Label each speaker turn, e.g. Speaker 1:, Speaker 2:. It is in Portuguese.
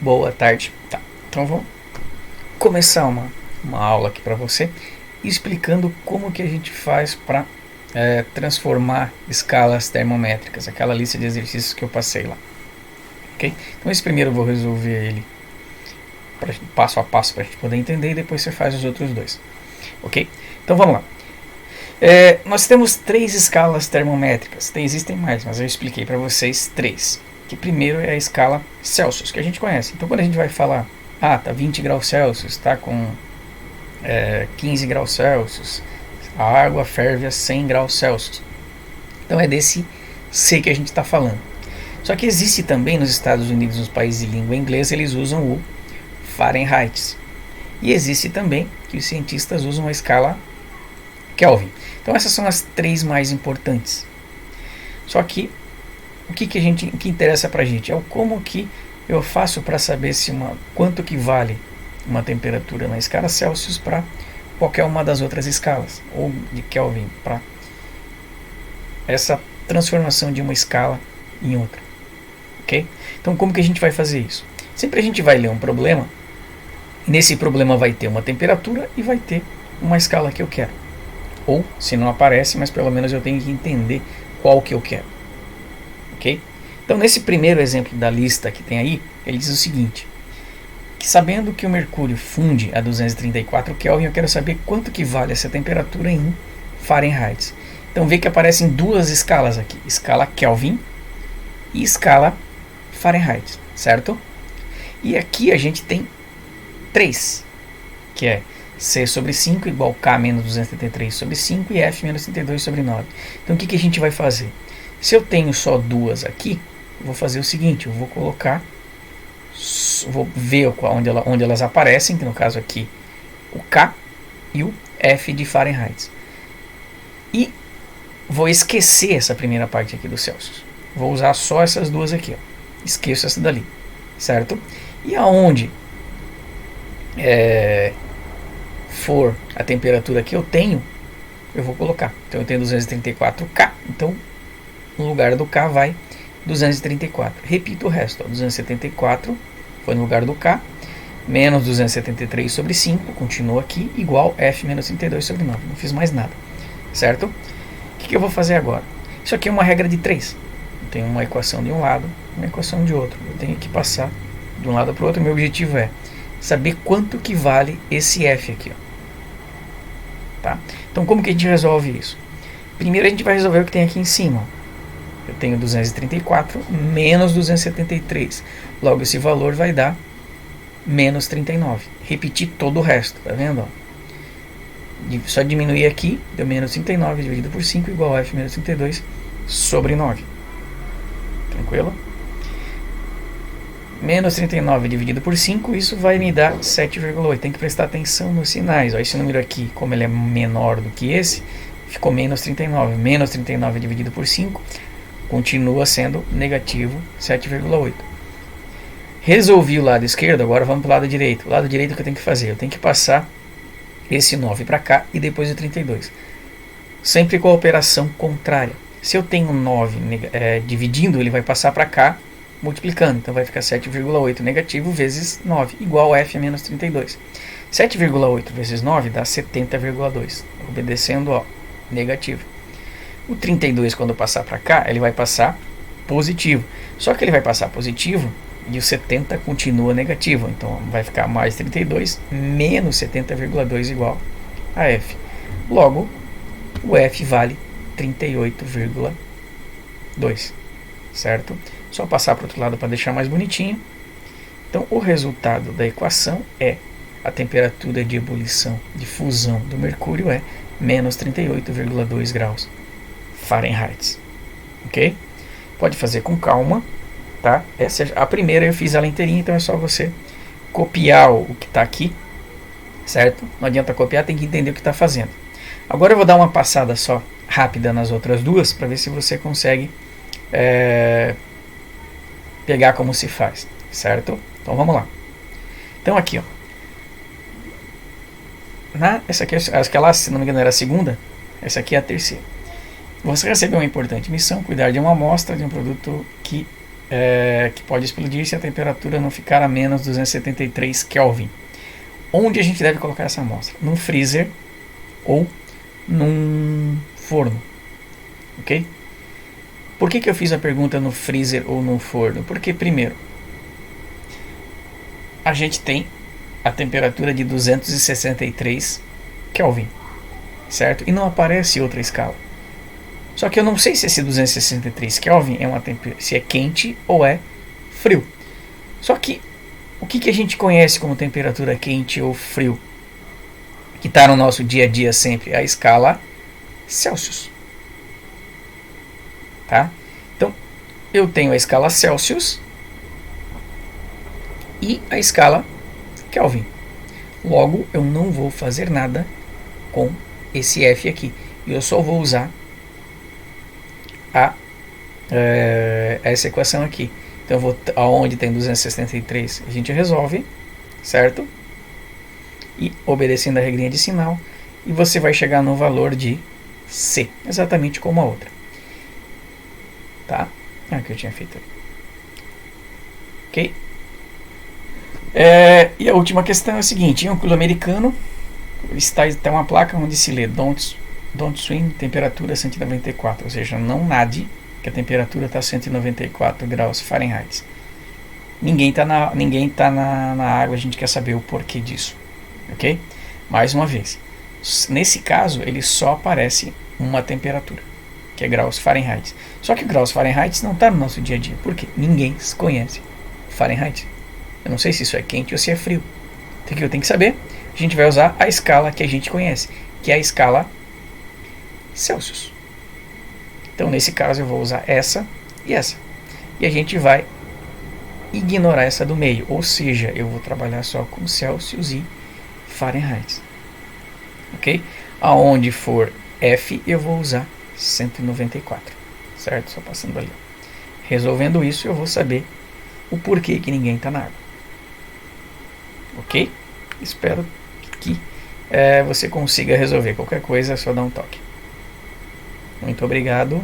Speaker 1: Boa tarde. Tá. Então vamos começar uma aula aqui para você, explicando como que a gente faz para transformar escalas termométricas, aquela lista de exercícios que eu passei lá. Ok? Então esse primeiro eu vou resolver ele passo a passo para a gente poder entender e depois você faz os outros dois. Ok? Então vamos lá. Nós temos três escalas termométricas. Existem mais, mas eu expliquei para vocês três. Que primeiro é a escala Celsius, que a gente conhece. Então quando a gente vai falar, tá 20 graus Celsius, tá com 15 graus Celsius, a água ferve a 100 graus Celsius. Então é desse C que a gente está falando. Só que existe também nos Estados Unidos, nos países de língua inglesa, eles usam o Fahrenheit. E existe também que os cientistas usam a escala Kelvin. Então essas são as três mais importantes. Só que o que interessa pra gente é o como que eu faço para saber quanto que vale uma temperatura na escala Celsius para qualquer uma das outras escalas, ou de Kelvin para essa transformação de uma escala em outra. Ok? Então como que a gente vai fazer isso? Sempre a gente vai ler um problema, e nesse problema vai ter uma temperatura e vai ter uma escala que eu quero. Ou, se não aparece, mas pelo menos eu tenho que entender qual que eu quero. Ok? Então, nesse primeiro exemplo da lista que tem aí, ele diz o seguinte, que sabendo que o mercúrio funde a 234 Kelvin, eu quero saber quanto que vale essa temperatura em Fahrenheit. Então, vê que aparecem duas escalas aqui, escala Kelvin e escala Fahrenheit, certo? E aqui a gente tem três, que é C sobre 5 igual K menos 273 sobre 5 e F menos 32 sobre 9. Então o que a gente vai fazer? Se eu tenho só duas aqui, eu vou fazer o seguinte, eu vou colocar, vou ver onde elas aparecem, que no caso aqui o K e o F de Fahrenheit. E vou esquecer essa primeira parte aqui do Celsius. Vou usar só essas duas aqui. Ó. Esqueço essa dali, certo? E aonde for a temperatura que eu tenho, eu vou colocar. Então eu tenho 234K, então no lugar do K vai 234. Repito o resto, ó, 274 foi no lugar do K, menos 273 sobre 5, continua aqui, igual F menos 32 sobre 9. Não fiz mais nada, certo? O que eu vou fazer agora? Isso aqui é uma regra de 3. Eu tenho uma equação de um lado, uma equação de outro. Eu tenho que passar de um lado para o outro. Meu objetivo é saber quanto que vale esse F aqui. Ó. Tá? Então como que a gente resolve isso? Primeiro a gente vai resolver o que tem aqui em cima. Eu tenho 234 menos 273. Logo esse valor vai dar menos 39. Repetir todo o resto, tá vendo? Ó? Só diminuir aqui, deu menos 39 dividido por 5 igual a F menos 32 sobre 9. Tranquilo? Menos 39 dividido por 5, isso vai me dar 7,8. Tem que prestar atenção nos sinais. Ó, esse número aqui, como ele é menor do que esse, ficou menos 39. Menos 39 dividido por 5 continua sendo negativo 7,8. Resolvi o lado esquerdo, agora vamos para o lado direito. O lado direito, o que eu tenho que fazer? Eu tenho que passar esse 9 para cá e depois o 32. Sempre com a operação contrária. Se eu tenho 9 dividindo, ele vai passar para cá, multiplicando, então vai ficar 7,8 negativo vezes 9, igual a F menos 32. 7,8 vezes 9 dá 70,2, obedecendo ao negativo. O 32, quando passar para cá, ele vai passar positivo. Só que ele vai passar positivo e o 70 continua negativo, então vai ficar mais 32 menos 70,2 igual a F. Logo, o F vale 38,2, certo? Só passar para o outro lado para deixar mais bonitinho. Então, o resultado da equação é a temperatura de ebulição, de fusão do mercúrio é menos 38,2 graus Fahrenheit. Ok? Pode fazer com calma, tá? Essa é a primeira, eu fiz ela inteirinha, então é só você copiar o que está aqui, certo? Não adianta copiar, tem que entender o que está fazendo. Agora eu vou dar uma passada só rápida nas outras duas, para ver se você consegue pegar como se faz, certo? Então vamos lá. Então aqui, ó. Essa aqui, acho que ela, se não me engano, era a segunda. Essa aqui é a terceira. Você recebeu uma importante missão, cuidar de uma amostra de um produto que que pode explodir se a temperatura não ficar a menos 273 Kelvin. Onde a gente deve colocar essa amostra? Num freezer ou num forno, ok? Por que eu fiz a pergunta no freezer ou no forno? Porque, primeiro, a gente tem a temperatura de 263 Kelvin, certo? E não aparece outra escala. Só que eu não sei se esse 263 Kelvin se é quente ou é frio. Só que o que a gente conhece como temperatura quente ou frio? Que está no nosso dia a dia sempre, a escala Celsius. Tá? Então, eu tenho a escala Celsius e a escala Kelvin. Logo, eu não vou fazer nada com esse F aqui. Eu só vou usar essa equação aqui. Então, aonde tem 263, a gente resolve, certo? E obedecendo a regrinha de sinal, e você vai chegar no valor de C, exatamente como a outra. Tá? Que eu tinha feito. Ok? E a última questão é a seguinte: em um clube americano tem uma placa onde se lê Don't swim, temperatura 194, ou seja, não nade, que a temperatura está 194 graus Fahrenheit. Ninguém está na água, a gente quer saber o porquê disso, ok? Mais uma vez, nesse caso ele só aparece uma temperatura, que é graus Fahrenheit. Só que graus Fahrenheit não está no nosso dia a dia, por quê? Ninguém conhece Fahrenheit. Eu não sei se isso é quente ou se é frio. Então o que eu tenho que saber? A gente vai usar a escala que a gente conhece, que é a escala Celsius. Então nesse caso eu vou usar essa e essa. E a gente vai ignorar essa do meio, ou seja, eu vou trabalhar só com Celsius e Fahrenheit. Ok? Aonde for F eu vou usar 194. Certo? Só passando ali. Resolvendo isso eu vou saber o porquê que ninguém está na água. Ok? Espero que você consiga resolver. Qualquer coisa é só dar um toque. Muito obrigado.